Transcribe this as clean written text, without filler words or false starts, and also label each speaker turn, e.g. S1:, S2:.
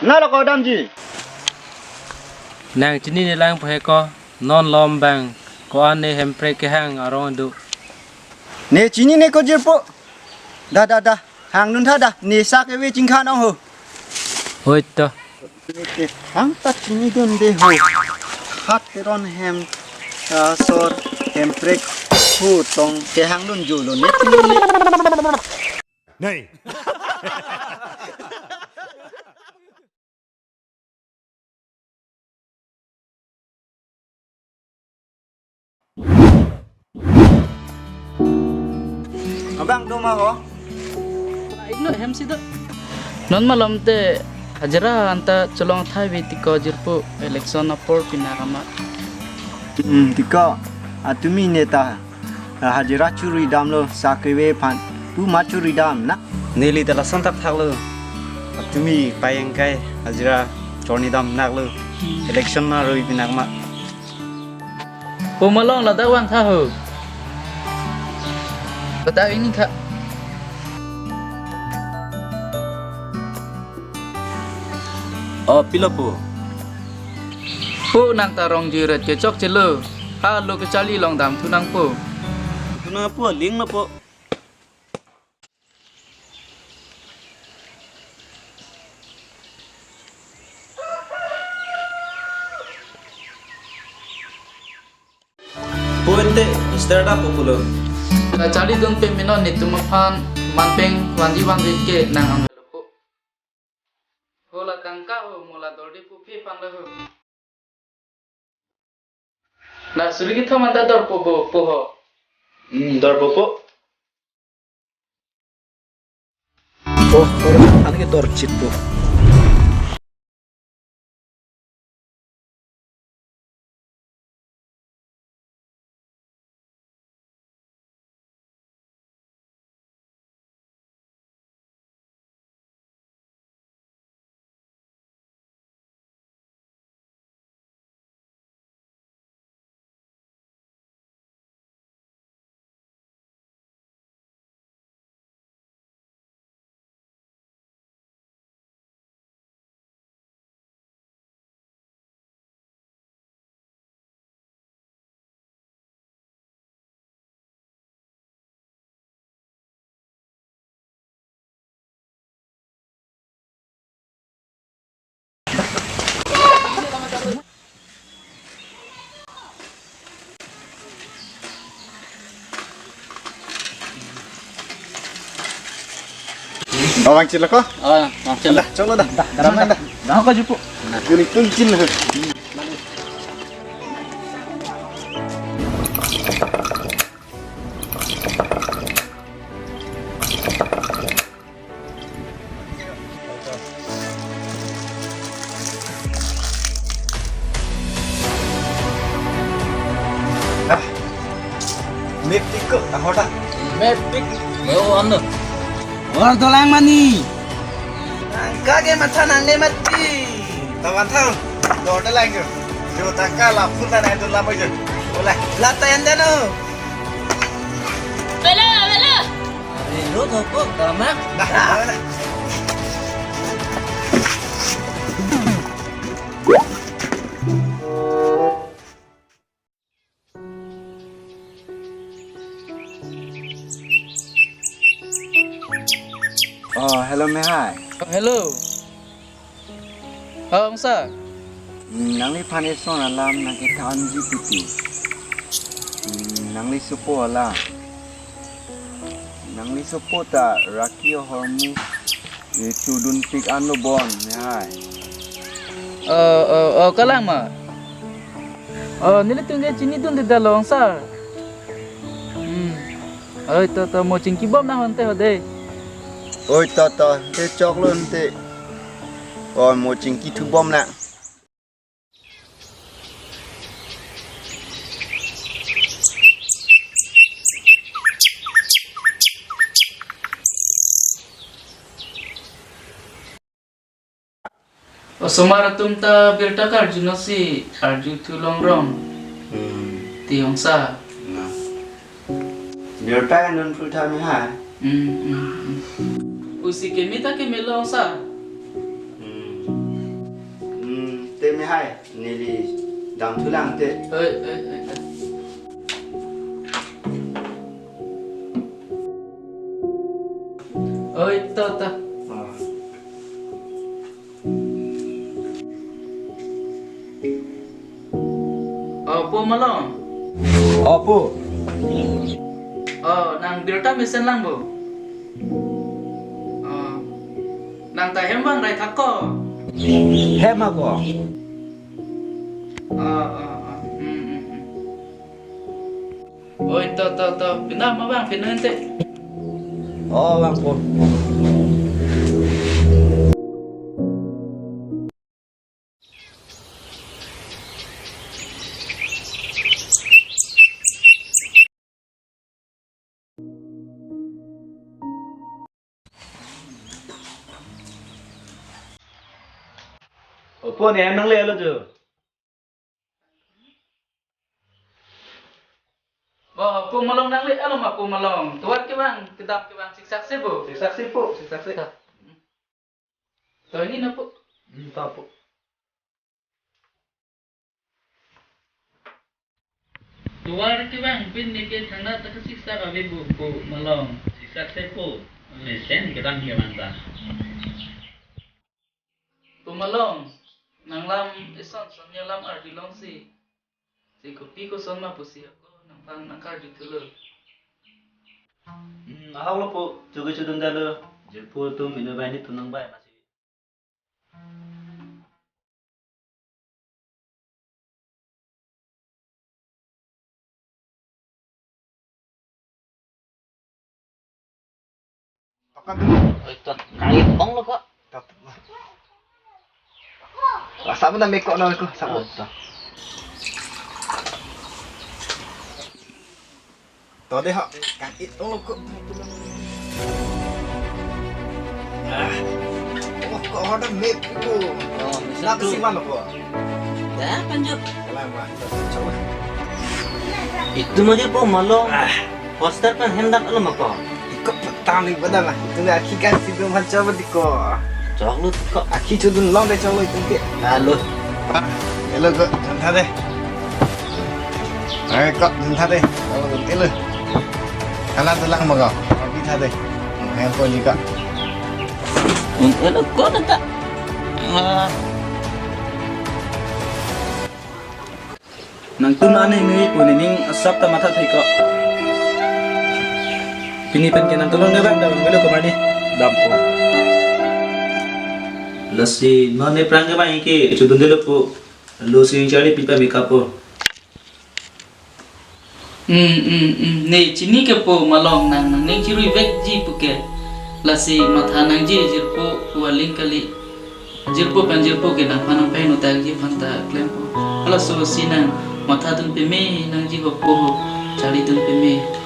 S1: Na lo ko dam ji.
S2: Nang chini ni lang pahe ko non lom bang ko ane hempre ke hang arong du.
S1: Ne chini ne ko jir po. Da. Hang nun tha da. Ne sa ke we jing kha nong ho.
S2: Hoi to.
S1: Ne hang ta chini dun de ho. Hat ke ron hem sor hempre hu tong ke hang nun ju lo ne chini ne.
S3: Này.
S1: Abang do ma ho.
S4: Igno hem sida non malam te hajra anta cholong thai be tiko jirpu election apor pinagama
S1: Tika atumi neta hajira churi dam lo sakwe phan pu ma churi dam na
S5: Nili tala santak thaklo atumi payengkai hajira chorni dam naklo election na roi pinagma
S4: pumalong la dawang tha ho bata ini kha
S5: oh pilopo
S4: pu nang tarong jirat ke chok chelo ha lo ke chali long dam thu nang pu
S5: tuna po ling na po Puente startup populo
S4: chali don pe minon ni tumaphan manpeng wandi wandi ke nang ang pu hola tangka ho mola dordi pu phi pan ho na surigi thamanta dor pu ho
S5: dorpopo oh anake dor chitpo
S1: Awang cila ko.
S4: chalo
S1: Cholo dah. Ramai dah.
S4: na ko jupu
S1: Guri tuncin ho. Mip tikuk ahoda.
S4: metik yo anu war dolang mani
S1: Kage matha nangne mati. Tawan thau. Dorde lang. Jo takka la phun na do la bai. Ola. La ta ende no.
S6: Bela.
S4: lo to ko tamak
S1: Dah. Oh, hello Mehai.
S4: hello ông sa
S1: Nangli phane son alam nake thanji piti. Nangli supo ala. Nangli supo ta rakio hormu. Chudun pik anu bon Mehai.
S4: kalang ma nili tunge chini tun de dalong sa ơi to mo chingki bom na honte hode
S1: Ôi to te chok luôn te. Ôi một chính kỹ thứ bom nặng.
S4: Sumara tumta birta karjuno si arju tulong rong ti hongsa
S1: Điều tay nên phụ tham Mehai.
S4: usi kemita ke melo hongsa
S1: ni hai nili dam thulang te
S4: ơi ta po malong
S5: Opo.
S4: nang birta mesen lang bo nang ta hembang rai thakko
S5: Hem ako.
S4: ôi to pindah ma bang pindah ente
S5: Oh, bang po. Opo ni em nang le lo ju.
S4: po malong nang li ano ma po malong tuwat ke bang kedap ke bang siksak se bo
S5: Saksi po, saksi.
S4: to ini na po
S5: Tapo.
S4: tuwar ke bang pin ni ke thangna ta siksak abe bo po malong
S6: Siksak se po. Sen kedang ke manta.
S4: po malong nang lam ison son nya lam ar dilong si kopi ko son ma pusi ako nang pan nang kar di tulo
S5: Ahau lo po, juga sudah dalo. Jepo tu minum banyak tu nang bay masih.
S6: Kait ong lo kok.
S5: Rasa mana mekok nak aku? Sama. Tahu deh hak, kait ong lo kok. Oh, kok ada mek tu. Nak simpan lo kok.
S6: Dah panjut.
S5: Selamat. Coba.
S6: Itu mah dia po malong. Poster kan hendak lo mako.
S5: Ikut petang ni benar lah. Itu ni aki kan si belum coba di ko.
S6: Coklat kok.
S5: Aki cudun long deh coba itu ke.
S6: Halo.
S5: Hello kok, jentah deh. Kok jentah deh. Kalau hello. Kalan tulang mo kok. Bisa deh. Handphone juga.
S6: Hello kok tak.
S2: Nang tunane ni punining asap ta matha thai ko. Pini pen ke nang tulong de bang da belo ko mani.
S5: Dampo.
S2: Lasi no ne prang ke bang ke chudun de lo po. Lo sing chari pipa makeup po.
S4: ne chini ke po malong nang ne chirui vek ji puke lasi matha nang ji jirpo waling kali jirpo ke nang panang pe no tag ji phanta klem po ala so sinang matha dun pe me nang ji ko po chari dun pe me